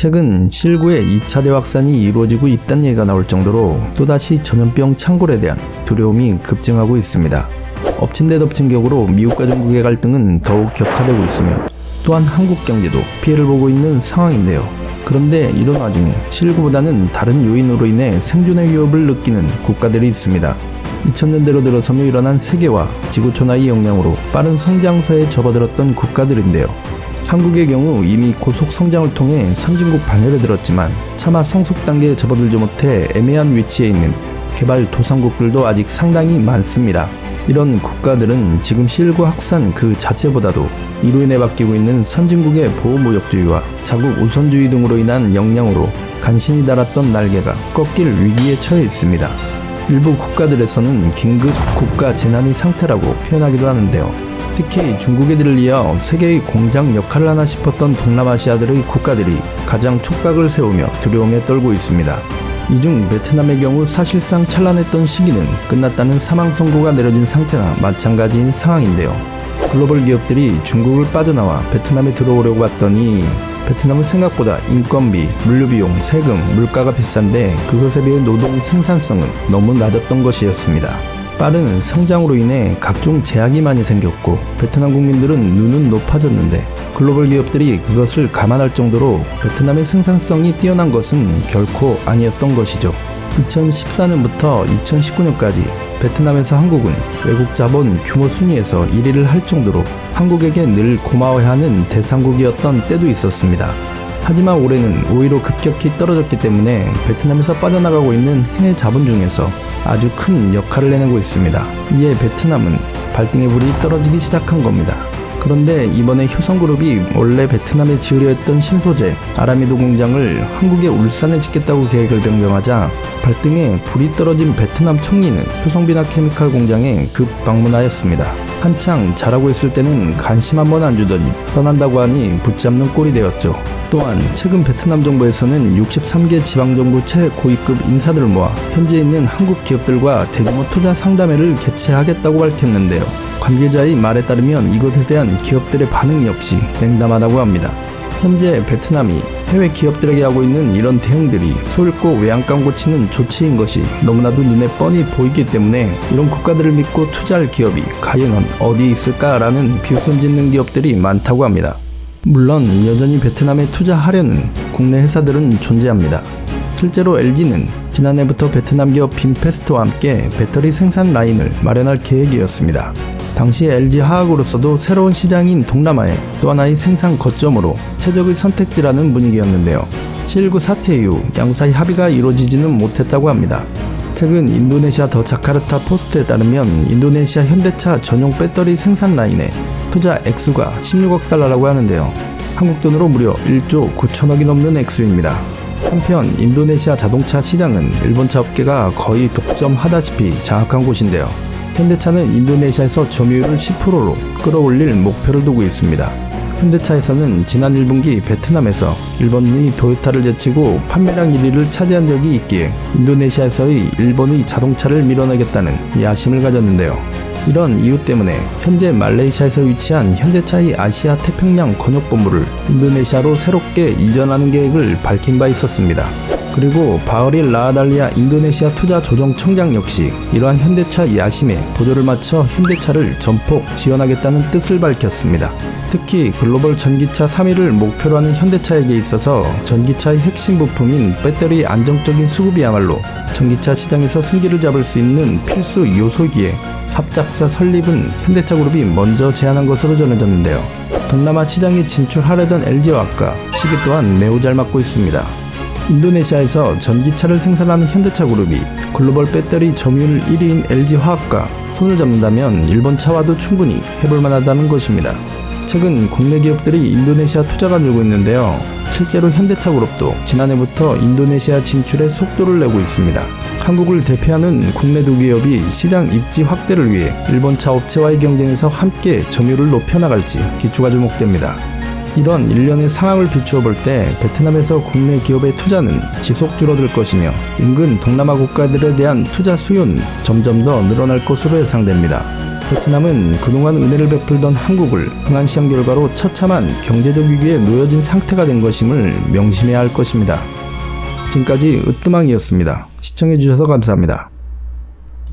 최근 실구의 2차 대확산이 이루어지고 있다는 얘기가 나올 정도로 또다시 전염병 창궐에 대한 두려움이 급증하고 있습니다. 엎친 데 덮친 격으로 미국과 중국의 갈등은 더욱 격화되고 있으며 또한 한국 경제도 피해를 보고 있는 상황인데요. 그런데 이런 와중에 실구보다는 다른 요인으로 인해 생존의 위협을 느끼는 국가들이 있습니다. 2000년대로 들어서며 일어난 세계화, 지구촌화의 영향으로 빠른 성장세에 접어들었던 국가들인데요. 한국의 경우 이미 고속 성장을 통해 선진국 반열에 들었지만 차마 성숙 단계에 접어들지 못해 애매한 위치에 있는 개발도상국들도 아직 상당히 많습니다. 이런 국가들은 지금 실구 확산 그 자체보다도 이로 인해 바뀌고 있는 선진국의 보호무역주의와 자국 우선주의 등으로 인한 영향으로 간신히 달았던 날개가 꺾일 위기에 처해 있습니다. 일부 국가들에서는 긴급 국가 재난의 상태라고 표현하기도 하는데요. 특히 중국에 이어 세계의 공장 역할을 하나 싶었던 동남아시아들의 국가들이 가장 촉각을 세우며 두려움에 떨고 있습니다. 이 중 베트남의 경우 사실상 찬란했던 시기는 끝났다는 사망 선고가 내려진 상태나 마찬가지인 상황인데요. 글로벌 기업들이 중국을 빠져나와 베트남에 들어오려고 봤더니 베트남은 생각보다 인건비, 물류비용, 세금, 물가가 비싼데 그것에 비해 노동 생산성은 너무 낮았던 것이었습니다. 빠른 성장으로 인해 각종 제약이 많이 생겼고 베트남 국민들은 눈은 높아졌는데 글로벌 기업들이 그것을 감안할 정도로 베트남의 생산성이 뛰어난 것은 결코 아니었던 것이죠. 2014년부터 2019년까지 베트남에서 한국은 외국 자본 규모 순위에서 1위를 할 정도로 한국에게 늘 고마워해하는 대상국이었던 때도 있었습니다. 하지만 올해는 오히려 급격히 떨어졌기 때문에 베트남에서 빠져나가고 있는 해외 자본 중에서 아주 큰 역할을 해내고 있습니다. 이에 베트남은 발등에 불이 떨어지기 시작한 겁니다. 그런데 이번에 효성그룹이 원래 베트남에 지으려 했던 신소재 아라미도 공장을 한국의 울산에 짓겠다고 계획을 변경하자 발등에 불이 떨어진 베트남 총리는 효성비나 케미칼 공장에 급 방문하였습니다. 한창 잘하고 있을 때는 관심 한번 안 주더니 떠난다고 하니 붙잡는 꼴이 되었죠. 또한 최근 베트남 정부에서는 63개 지방정부 최고위급 인사들을 모아 현재 있는 한국 기업들과 대규모 투자 상담회를 개최하겠다고 밝혔는데요. 관계자의 말에 따르면 이것에 대한 기업들의 반응 역시 냉담하다고 합니다. 현재 베트남이 해외 기업들에게 하고 있는 이런 대응들이 소잃고 외양간 고치는 조치인 것이 너무나도 눈에 뻔히 보이기 때문에 이런 국가들을 믿고 투자할 기업이 과연 어디에 있을까라는 비웃음 짓는 기업들이 많다고 합니다. 물론 여전히 베트남에 투자하려는 국내 회사들은 존재합니다. 실제로 LG는 지난해부터 베트남 기업 빈페스트와 함께 배터리 생산 라인을 마련할 계획이었습니다. 당시 LG화학으로서도 새로운 시장인 동남아의 또 하나의 생산 거점으로 최적의 선택지라는 분위기였는데요. 실구 사태 이후 양사의 합의가 이루어지지는 못했다고 합니다. 최근 인도네시아 더 자카르타 포스트에 따르면 인도네시아 현대차 전용 배터리 생산 라인에 투자 액수가 16억 달러라고 하는데요. 한국 돈으로 무려 1조 9천억이 넘는 액수입니다. 한편 인도네시아 자동차 시장은 일본차 업계가 거의 독점하다시피 장악한 곳인데요. 현대차는 인도네시아에서 점유율을 10%로 끌어올릴 목표를 두고 있습니다. 현대차에서는 지난 1분기 베트남에서 일본이 도요타를 제치고 판매량 1위를 차지한 적이 있기에 인도네시아에서의 일본의 자동차를 밀어내겠다는 야심을 가졌는데요. 이런 이유 때문에 현재 말레이시아에서 위치한 현대차의 아시아 태평양 권역본부를 인도네시아로 새롭게 이전하는 계획을 밝힌 바 있었습니다. 그리고 바흐릴 라아달리아 인도네시아 투자 조정청장 역시 이러한 현대차 야심에 보조를 맞춰 현대차를 전폭 지원하겠다는 뜻을 밝혔습니다. 특히 글로벌 전기차 3위를 목표로 하는 현대차에게 있어서 전기차의 핵심 부품인 배터리의 안정적인 수급이야말로 전기차 시장에서 승기를 잡을 수 있는 필수 요소기에 합작사 설립은 현대차그룹이 먼저 제안한 것으로 전해졌는데요. 동남아 시장에 진출하려던 LG화학과 시기 또한 매우 잘 맞고 있습니다. 인도네시아에서 전기차를 생산하는 현대차그룹이 글로벌 배터리 점유율 1위인 LG화학과 손을 잡는다면 일본 차와도 충분히 해볼 만하다는 것입니다. 최근 국내 기업들이 인도네시아 투자가 늘고 있는데요. 실제로 현대차그룹도 지난해부터 인도네시아 진출에 속도를 내고 있습니다. 한국을 대표하는 국내 두 기업이 시장 입지 확대를 위해 일본 차 업체와의 경쟁에서 함께 점유율을 높여나갈지 기추가 주목됩니다. 이런 일련의 상황을 비추어 볼 때 베트남에서 국내 기업의 투자는 지속 줄어들 것이며 인근 동남아 국가들에 대한 투자 수요는 점점 더 늘어날 것으로 예상됩니다. 베트남은 그동안 은혜를 베풀던 한국을 흥한시험 결과로 처참한 경제적 위기에 놓여진 상태가 된 것임을 명심해야 할 것입니다. 지금까지 으뜸왕이었습니다. 시청해주셔서 감사합니다.